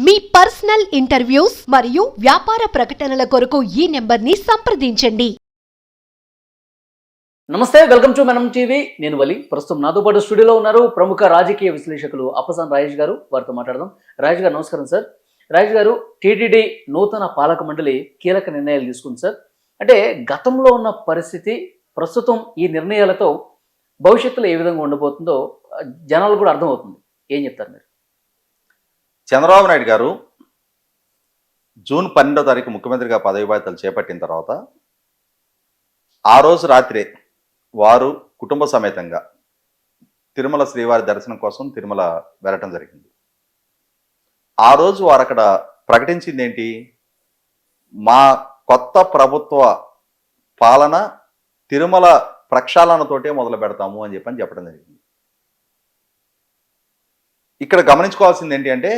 మీ personal interviews మరియు వ్యాపార ప్రకటనల కొరకు ఈ నెంబర్ని సంప్రదించండి. నమస్తే, వెల్కమ్ టు మనం టీవీ. నేను వలి. ప్రస్తుతం నాతో పాటు స్టూడియోలో ఉన్నారు ప్రముఖ రాజకీయ విశ్లేషకులు అప్పసాన్ రాజేష్ గారు. వారితో మాట్లాడదాం. రాజేష్ గారు నమస్కారం సార్. రాజేష్ గారు, టీటీడీ నూతన పాలక మండలి కీలక నిర్ణయాలు తీసుకుంది సార్. అంటే గతంలో ఉన్న పరిస్థితి ప్రస్తుతం ఈ నిర్ణయాలతో భవిష్యత్తులో ఏ విధంగా ఉండబోతుందో జనాలు కూడా అర్థమవుతుంది. ఏం చెప్తారు మీరు? చంద్రబాబు నాయుడు గారు జూన్ 12వ తారీఖు ముఖ్యమంత్రిగా పదవి బాధ్యతలు చేపట్టిన తర్వాత ఆ రోజు రాత్రే వారు కుటుంబ సమేతంగా తిరుమల శ్రీవారి దర్శనం కోసం తిరుమల వెళ్ళటం జరిగింది. ఆ రోజు వారు అక్కడ ప్రకటించింది ఏంటి? మా కొత్త ప్రభుత్వ పాలన తిరుమల ప్రక్షాళనతోటే మొదలు పెడతాము అని చెప్పడం జరిగింది. ఇక్కడ గమనించుకోవాల్సింది ఏంటి అంటే,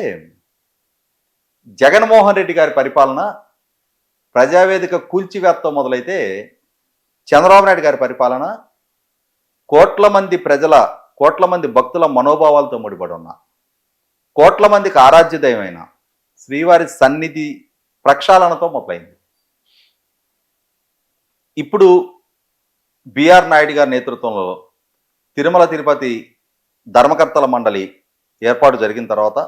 జగన్మోహన్ రెడ్డి గారి పరిపాలన ప్రజావేదిక కూల్చివేతతో మొదలైతే చంద్రబాబు నాయుడు గారి పరిపాలన కోట్ల మంది భక్తుల మనోభావాలతో ముడిపడి ఉన్న, కోట్ల మందికి ఆరాధ్య దైవమైన శ్రీవారి సన్నిధి ప్రక్షాళనతో మొదలైంది. ఇప్పుడు బిఆర్ నాయుడు గారి నేతృత్వంలో తిరుమల తిరుపతి ధర్మకర్తల మండలి ఏర్పాటు జరిగిన తర్వాత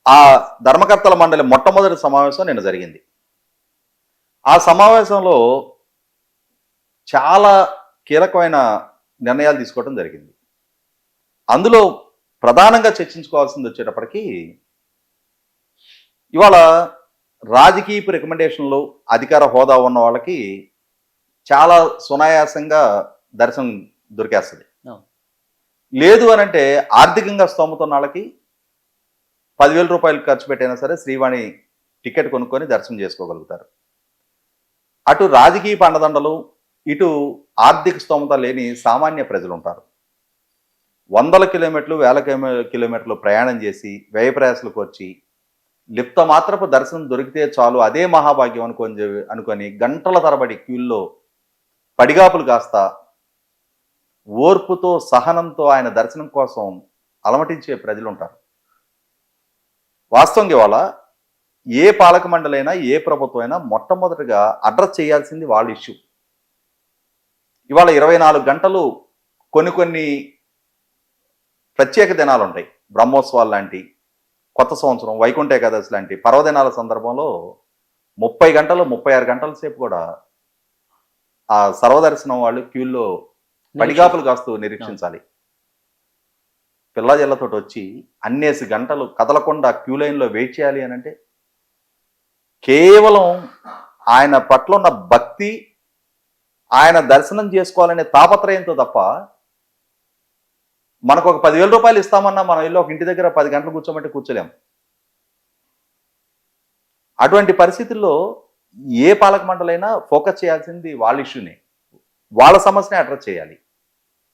ఆ ధర్మకర్తల మండలి మొట్టమొదటి సమావేశం నిన్న జరిగింది. ఆ సమావేశంలో చాలా కీలకమైన నిర్ణయాలు తీసుకోవడం జరిగింది. అందులో ప్రధానంగా చర్చించుకోవాల్సింది వచ్చేటప్పటికి, ఇవాళ రాజకీయపు రికమెండేషన్లు అధికార హోదా ఉన్న వాళ్ళకి చాలా సునాయాసంగా దర్శనం దొరికేస్తుంది. లేదు అని అంటే ఆర్థికంగా స్తోమత ఉన్న వాళ్ళకి 10,000 రూపాయలు ఖర్చు పెట్టైనా సరే శ్రీవాణి టికెట్ కొనుక్కొని దర్శనం చేసుకోగలుగుతారు. అటు రాజకీయ పండదండలు, ఇటు ఆర్థిక స్తోమత లేని సామాన్య ప్రజలు ఉంటారు. 100 కిలోమీటర్లు 1000 కిలోమీటర్లు ప్రయాణం చేసి వ్యయ ప్రయాసలకు వచ్చి లిప్త మాత్రపు దర్శనం దొరికితే చాలు, అదే మహాభాగ్యం అనుకొని గంటల తరబడి క్యూల్లో పడిగాపులు కాస్తా ఓర్పుతో సహనంతో ఆయన దర్శనం కోసం అలమటించే ప్రజలు ఉంటారు. వాస్తవంగా ఇవాళ ఏ పాలక మండలైనా ఏ ప్రభుత్వం అయినా మొట్టమొదటిగా అడ్రస్ చేయాల్సింది వాళ్ళ ఇష్యూ. ఇవాళ 24 గంటలు కొన్ని ప్రత్యేక దినాలు ఉంటాయి. బ్రహ్మోత్సవాలు లాంటి, కొత్త సంవత్సరం, వైకుంఠ ఏకాదశి లాంటి పర్వదినాల సందర్భంలో 30 గంటలు 36 గంటల సేపు కూడా ఆ సర్వదర్శనం వాళ్ళు క్యూల్లో పడిగాపులు కాస్తూ నిరీక్షించాలి. పిల్లజల్లతో వచ్చి అన్నేసి గంటలు కదలకుండా క్యూ లైన్లో వెయిట్ చేయాలి అని అంటే కేవలం ఆయన పట్ల ఉన్న భక్తి, ఆయన దర్శనం చేసుకోవాలనే తాపత్రయంతో తప్ప, మనకు ఒక 10,000 రూపాయలు ఇస్తామన్నా మనం వెళ్ళి ఒక ఇంటి దగ్గర 10 గంటలు కూర్చోమంటే కూర్చోలేం. అటువంటి పరిస్థితుల్లో ఏ పాలక మండలైనా ఫోకస్ చేయాల్సింది వాళ్ళ ఇష్యూనే, వాళ్ళ సమస్యనే అడ్రస్ చేయాలి.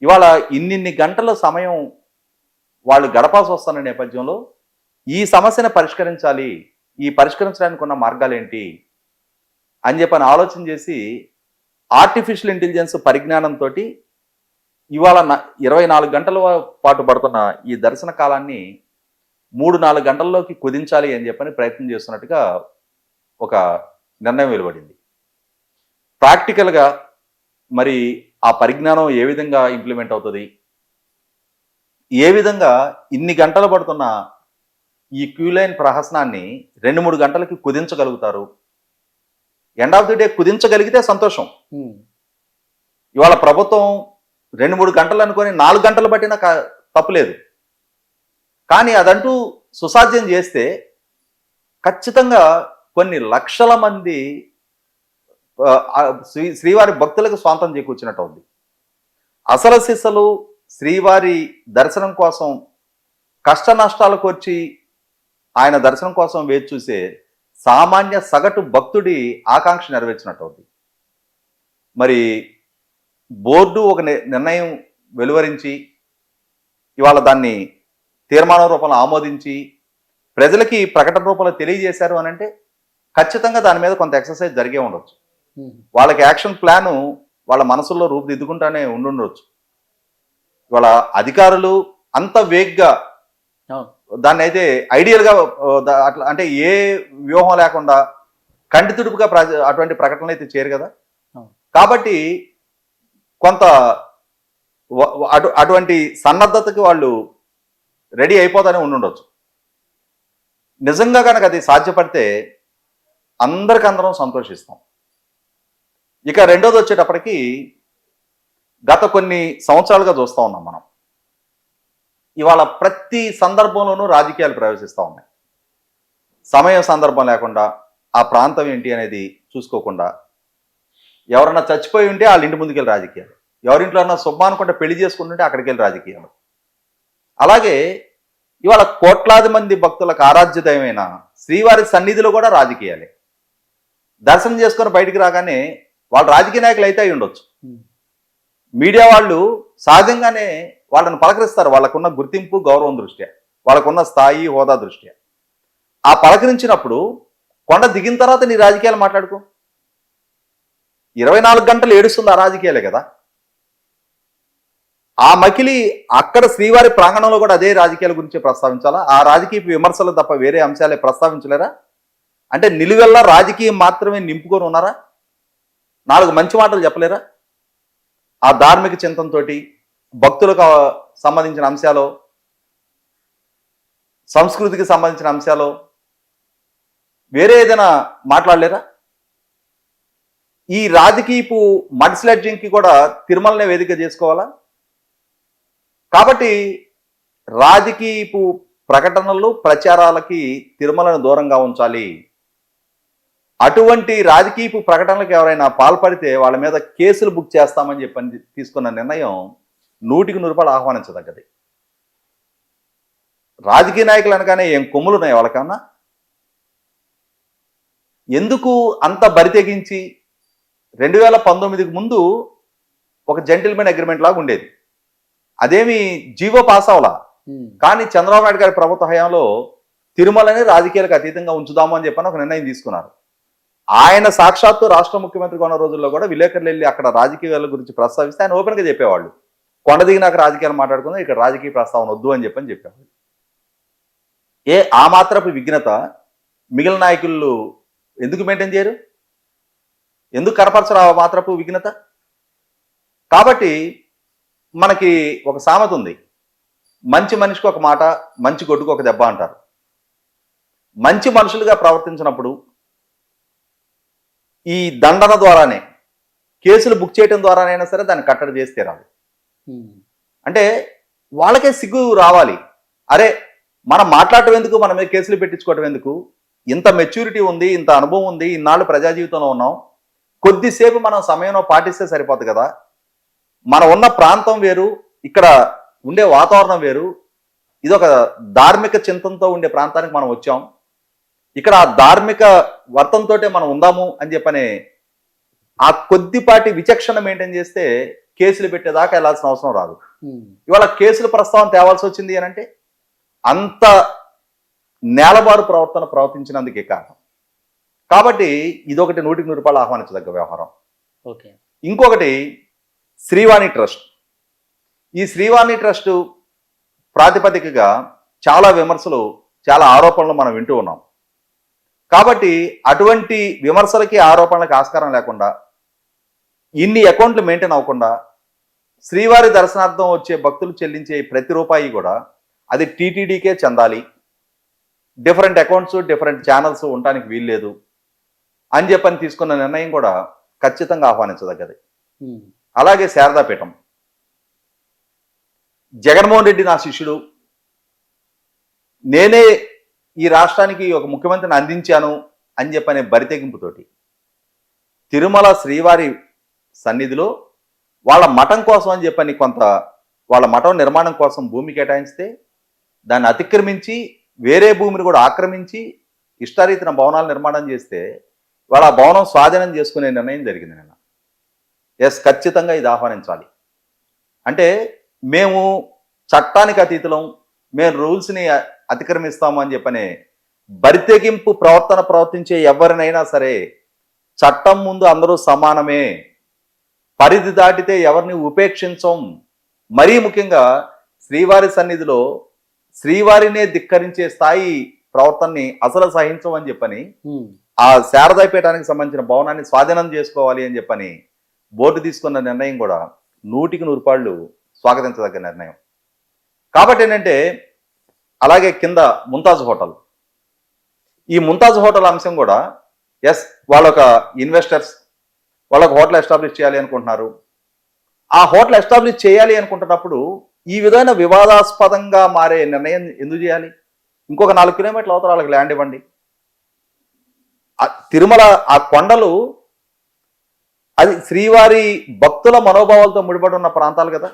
ఇవాళ ఇన్నిన్ని గంటల సమయం వాళ్ళు గడపాల్సి వస్తున్న నేపథ్యంలో ఈ సమస్యను పరిష్కరించాలి, ఈ పరిష్కరించడానికి ఉన్న మార్గాలు ఏంటి అని చెప్పని ఆలోచన చేసి ఆర్టిఫిషియల్ ఇంటెలిజెన్స్ పరిజ్ఞానంతో ఇవాళ 24 గంటల పాటు పడుతున్న ఈ దర్శన కాలాన్ని 3-4 గంటల్లోకి కుదించాలి అని చెప్పని ప్రయత్నం చేస్తున్నట్టుగా ఒక నిర్ణయం వెలువడింది. ప్రాక్టికల్గా మరి ఆ పరిజ్ఞానం ఏ విధంగా ఇంప్లిమెంట్ అవుతుంది, ఏ విధంగా ఇన్ని గంటలు పడుతున్న ఈ క్యూ లైన్ ప్రహసనాన్ని 2-3 గంటలకి కుదించగలుగుతారు? ఎండ్ ఆఫ్ ది డే కుదించగలిగితే సంతోషం. ఇవాళ ప్రభుత్వం 2-3 గంటలు అనుకొని 4 గంటలు పట్టినా తప్పులేదు. కానీ అదంటూ సుసాధ్యం చేస్తే ఖచ్చితంగా కొన్ని లక్షల మంది శ్రీవారి భక్తులకు స్వాంతం చేకూర్చినట్టు ఉంది. అసలు సిసలు శ్రీవారి దర్శనం కోసం కష్ట నష్టాలకు వచ్చి ఆయన దర్శనం కోసం వేచి చూసే సామాన్య సగటు భక్తుడి ఆకాంక్ష నెరవేర్చినట్టు ఉంది. మరి బోర్డు ఒక నిర్ణయం వెలువరించి ఇవాళ దాన్ని తీర్మానం రూపంలో ఆమోదించి ప్రజలకి ప్రకటన రూపంలో తెలియజేశారు అని అంటే ఖచ్చితంగా దాని మీద కొంత ఎక్సర్సైజ్ జరిగే ఉండొచ్చు. వాళ్ళకి యాక్షన్ ప్లాను వాళ్ళ మనసుల్లో రూపుదిద్దుకుంటానే ఉండుండొచ్చు. ఇవాళ అధికారులు అంత వేగ్గా దాన్ని అయితే ఐడియల్గా అట్లా అంటే ఏ వ్యూహం లేకుండా కంటి తుడుపుగా అటువంటి ప్రకటనలు అయితే చేయరు కదా. కాబట్టి కొంత అటువంటి సన్నద్ధతకి వాళ్ళు రెడీ అయిపోతానే ఉండుండొచ్చు. నిజంగా కనుక అది సాధ్యపడితే అందరికందరం సంతోషిస్తాం. ఇక రెండోది వచ్చేటప్పటికి గత కొన్ని సంవత్సరాలుగా చూస్తూ ఉన్నాం మనం. ఇవాళ ప్రతి సందర్భంలోనూ రాజకీయాలు ప్రవేశిస్తూ ఉన్నాయి. సమయం సందర్భం లేకుండా ఆ ప్రాంతం ఏంటి అనేది చూసుకోకుండా, ఎవరన్నా చచ్చిపోయి ఉంటే వాళ్ళ ఇంటి ముందుకెళ్ళి రాజకీయాలు, ఎవరింట్లో అన్నా శుభ్మా అనుకుంటే పెళ్లి చేసుకుంటుంటే అక్కడికి వెళ్ళి రాజకీయాలు. అలాగే ఇవాళ కోట్లాది మంది భక్తులకు ఆరాధ్యదయమైన శ్రీవారి సన్నిధిలో కూడా రాజకీయాలే. దర్శనం చేసుకొని బయటికి రాగానే వాళ్ళు రాజకీయ నాయకులు అయితే అయి ఉండొచ్చు. మీడియా వాళ్ళు సహజంగానే వాళ్ళని పలకరిస్తారు, వాళ్ళకున్న గుర్తింపు గౌరవం దృష్ట్యా, వాళ్ళకున్న స్థాయి హోదా దృష్ట్యా. ఆ పలకరించినప్పుడు కొండ దిగిన తర్వాత నీ రాజకీయాలు మాట్లాడుకో. 24 గంటలు ఏడుస్తుంది ఆ రాజకీయాలే కదా. ఆ మకిలి అక్కడ శ్రీవారి ప్రాంగణంలో కూడా అదే రాజకీయాల గురించి ప్రస్తావించాలా? ఆ రాజకీయ విమర్శలు తప్ప వేరే అంశాలే ప్రస్తావించలేరా? అంటే నిలువెల్లా రాజకీయం మాత్రమే నింపుకొని ఉన్నారా? 4 మంచి మాటలు చెప్పలేరా? ఆ ధార్మిక చింతనతో భక్తులకు సంబంధించిన అంశాలు, సంస్కృతికి సంబంధించిన అంశాలు వేరే ఏదైనా మాట్లాడలేరా? ఈ రాజకీయపు మడ్ స్లెడ్జింగ్కి కూడా తిరుమలనే వేదిక చేసుకోవాలా? కాబట్టి రాజకీయపు ప్రకటనలు ప్రచారాలకి తిరుమలను దూరంగా ఉంచాలి. అటువంటి రాజకీయపు ప్రకటనలకు ఎవరైనా పాల్పడితే వాళ్ళ మీద కేసులు బుక్ చేస్తామని చెప్పని తీసుకున్న నిర్ణయం 100కి 100 ఆహ్వానించదగ్గది. రాజకీయ నాయకులు అనగానే ఏం కొమ్ములు ఉన్నాయి వాళ్ళకన్నా? ఎందుకు అంత బరితెగించి 2019కి ముందు ఒక జెంటిల్మెన్ అగ్రిమెంట్ లాగా ఉండేది, అదేమి జీవో పాస్ అవలా. కానీ చంద్రబాబు నాయుడు గారి ప్రభుత్వ హయాంలో తిరుమలని రాజకీయాలకు అతీతంగా ఉంచుదాము అని చెప్పని ఒక నిర్ణయం తీసుకున్నారు. ఆయన సాక్షాత్తు రాష్ట్ర ముఖ్యమంత్రిగా ఉన్న రోజుల్లో కూడా విలేకరులు వెళ్ళి అక్కడ రాజకీయాల గురించి ప్రస్తావిస్తే ఆయన ఓపెన్గా చెప్పేవాళ్ళు, కొండ దిగినాక రాజకీయాలు మాట్లాడుకుందాం, ఇక్కడ రాజకీయ ప్రస్తావన వద్దు అని చెప్పేవాళ్ళు. ఆ మాత్రపు విఘ్నత మిగిలిన నాయకులు ఎందుకు మెయింటైన్ చేయరు? ఎందుకు కనపరచరు ఆ మాత్రపు విఘ్నత? కాబట్టి మనకి ఒక సామెత ఉంది, మంచి మనిషికి ఒక మాట, మంచి గొడ్డుకు ఒక దెబ్బ అంటారు. మంచి మనుషులుగా ప్రవర్తించినప్పుడు ఈ దండన ద్వారానే, కేసులు బుక్ చేయడం ద్వారానైనా సరే దాన్ని కట్టడి చేసి తీరాలి. అంటే వాళ్ళకే సిగ్గు రావాలి. అరే మనం మాట్లాడటం ఎందుకు, మన మీద కేసులు పెట్టించుకోవటం ఎందుకు? ఇంత మెచ్యూరిటీ ఉంది, ఇంత అనుభవం ఉంది, ఇన్నాళ్ళు ప్రజా జీవితంలో ఉన్నాం, కొద్దిసేపు మనం సమయంలో పాటిస్తే సరిపోతుంది కదా. మనం ఉన్న ప్రాంతం వేరు, ఇక్కడ ఉండే వాతావరణం వేరు, ఇది ఒక ధార్మిక చింతనతో ఉండే ప్రాంతానికి మనం వచ్చాం, ఇక్కడ ఆ ధార్మిక వర్తంతో మనం ఉందాము అని చెప్పనే ఆ కొద్దిపాటి విచక్షణ మెయింటైన్ చేస్తే కేసులు పెట్టేదాకా వెళ్ళాల్సిన అవసరం రాదు. ఇవాళ కేసుల ప్రస్తావన తేవాల్సి వచ్చింది అని అంటే అంత నేలబారు ప్రవర్తించినందుకే కారణం. కాబట్టి ఇదొకటి 100కి 100 ఆహ్వానించదగ్గ వ్యవహారం. ఇంకొకటి శ్రీవాణి ట్రస్ట్. ఈ శ్రీవాణి ట్రస్ట్ ప్రాతిపదికగా చాలా విమర్శలు, చాలా ఆరోపణలు మనం వింటూ ఉన్నాం. కాబట్టి అటువంటి విమర్శలకి ఆరోపణలకి ఆస్కారం లేకుండా, ఇన్ని అకౌంట్లు మెయింటైన్ అవ్వకుండా, శ్రీవారి దర్శనార్థం వచ్చే భక్తులు చెల్లించే ప్రతి రూపాయి కూడా అది టీటీడీకే చెందాలి, డిఫరెంట్ అకౌంట్స్ డిఫరెంట్ ఛానల్స్ ఉండటానికి వీల్లేదు అని చెప్పని తీసుకున్న నిర్ణయం కూడా ఖచ్చితంగా ఆహ్వానించదగ్గది. అలాగే శారదాపీఠం, జగన్మోహన్ రెడ్డి నా శిష్యుడు, నేనే ఈ రాష్ట్రానికి ఒక ముఖ్యమంత్రిని అందించాను అని చెప్పనే బరితెగింపుతోటి తిరుమల శ్రీవారి సన్నిధిలో వాళ్ళ మఠం కోసం అని చెప్పని కొంత వాళ్ళ మఠం నిర్మాణం కోసం భూమి కేటాయిస్తే దాన్ని అతిక్రమించి వేరే భూమిని కూడా ఆక్రమించి ఇష్టారీతిన భవనాలు నిర్మాణం చేస్తే వాళ్ళ భవనం స్వాధీనం చేసుకునే నిర్ణయం జరిగింది నిన్న. ఖచ్చితంగా ఇది ఆహ్వానించాలి. అంటే మేము చట్టానికి అతీతులం, మేము రూల్స్ని అతిక్రమిస్తాము అని చెప్పనే బరితెగింపు ప్రవర్తించే ఎవరినైనా సరే చట్టం ముందు అందరూ సమానమే, పరిధి దాటితే ఎవరిని ఉపేక్షించం. మరీ ముఖ్యంగా శ్రీవారి సన్నిధిలో శ్రీవారినే ధిక్కరించే స్థాయి ప్రవర్తనని అసలు సహించమని చెప్పని ఉమ్, ఆ శారదాపీఠానికి సంబంధించిన భవనాన్ని స్వాధీనం చేసుకోవాలి అని చెప్పని బోర్డు తీసుకున్న నిర్ణయం కూడా 100% స్వాగతించదగ్గ నిర్ణయం. కాబట్టి ఏంటంటే అలాగే కింద ముంతాజ్ హోటల్, ఈ ముంతాజ్ హోటల్ అంశం కూడా వాళ్ళొక ఇన్వెస్టర్స్ వాళ్ళొక హోటల్ ఎస్టాబ్లిష్ చేయాలి అనుకుంటున్నారు. ఆ హోటల్ ఎస్టాబ్లిష్ చేయాలి అనుకుంటున్నప్పుడు ఈ విధమైన వివాదాస్పదంగా మారే నిర్ణయం ఎందుకు చేయాలి? ఇంకొక 4 కిలోమీటర్ల అవతల వాళ్ళకి ల్యాండ్ ఇవ్వండి. ఆ తిరుమల ఆ కొండలు అది శ్రీవారి భక్తుల మనోభావాలతో ముడిపడి ఉన్న ప్రాంతాలు కదా.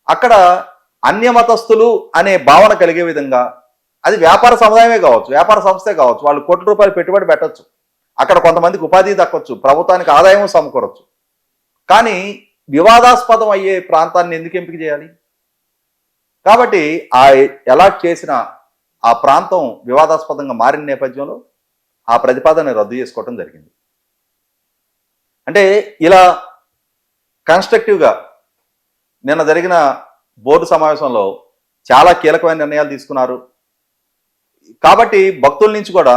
అక్కడ అన్యమతస్థులు అనే భావన కలిగే విధంగా అది వ్యాపార సముదాయమే కావచ్చు, వ్యాపార సంస్థే కావచ్చు, వాళ్ళు కోట్ల రూపాయలు పెట్టుబడి పెట్టచ్చు, అక్కడ కొంతమందికి ఉపాధి దక్కొచ్చు, ప్రభుత్వానికి ఆదాయం సమకూరచ్చు. కానీ వివాదాస్పదం అయ్యే ప్రాంతాన్ని ఎందుకు ఎంపిక చేయాలి? కాబట్టి ఆ అలాట్ చేసిన ఆ ప్రాంతం వివాదాస్పదంగా మారిన నేపథ్యంలో ఆ ప్రతిపాదన రద్దు చేసుకోవటం జరిగింది. అంటే ఇలా కన్స్ట్రక్టివ్గా నిన్న జరిగిన బోర్డు సమావేశంలో చాలా కీలకమైన నిర్ణయాలు తీసుకున్నారు. కాబట్టి భక్తుల నుంచి కూడా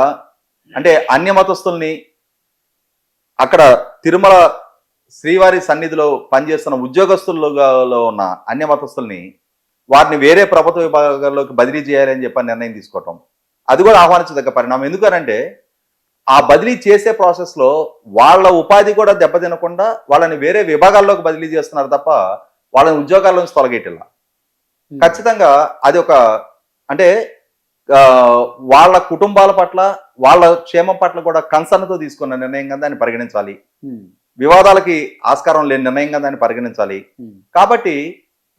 అంటే అన్య మతస్థుల్ని అక్కడ తిరుమల శ్రీవారి సన్నిధిలో పనిచేస్తున్న ఉద్యోగస్తుల్లో ఉన్న అన్య మతస్థుల్ని వారిని వేరే ప్రభుత్వ విభాగాల్లోకి బదిలీ చేయాలని చెప్పని నిర్ణయం తీసుకోవటం అది కూడా ఆహ్వానించదగ్గ పరిణామం. ఎందుకనంటే ఆ బదిలీ చేసే ప్రాసెస్లో వాళ్ళ ఉపాధి కూడా దెబ్బతినకుండా వాళ్ళని వేరే విభాగాల్లోకి బదిలీ చేస్తున్నారు తప్ప వాళ్ళని ఉద్యోగాల నుంచి తొలగేటిలా. ఖచ్చితంగా అది ఒక అంటే వాళ్ళ కుటుంబాల పట్ల వాళ్ళ క్షేమం పట్ల కూడా కన్సర్న్తో తీసుకున్న నిర్ణయంగా దాన్ని పరిగణించాలి. వివాదాలకి ఆస్కారం లేని నిర్ణయంగా దాన్ని పరిగణించాలి. కాబట్టి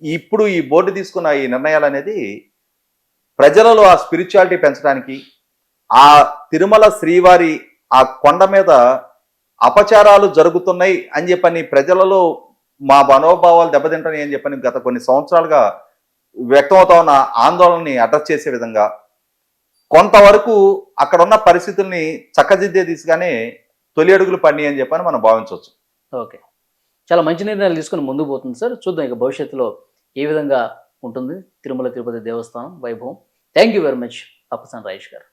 ఇప్పుడు ఈ బోర్డు తీసుకున్న ఈ నిర్ణయాలు అనేది ప్రజలలో ఆ స్పిరిచువాలిటీ పెంచడానికి, ఆ తిరుమల శ్రీవారి ఆ కొండ మీద అపచారాలు జరుగుతున్నాయి అని చెప్పని ప్రజలలో మా మనోభావాలు దెబ్బతింటాయి అని చెప్పని గత కొన్ని సంవత్సరాలుగా వ్యక్తమవుతా ఉన్న ఆందోళనని అడ్రస్ చేసే విధంగా కొంతవరకు అక్కడ ఉన్న పరిస్థితుల్ని చక్కదిద్దే దిశగానే తొలి అడుగులు పడినాయి అని చెప్పని మనం భావించవచ్చు. ఓకే, చాలా మంచి నిర్ణయాలు తీసుకుని ముందుకు పోతుంది సార్. చూద్దాం ఇక భవిష్యత్తులో ఏ విధంగా ఉంటుంది తిరుమల తిరుపతి దేవస్థానం వైభవం. Thank you very much Appasani Rajesh గారు.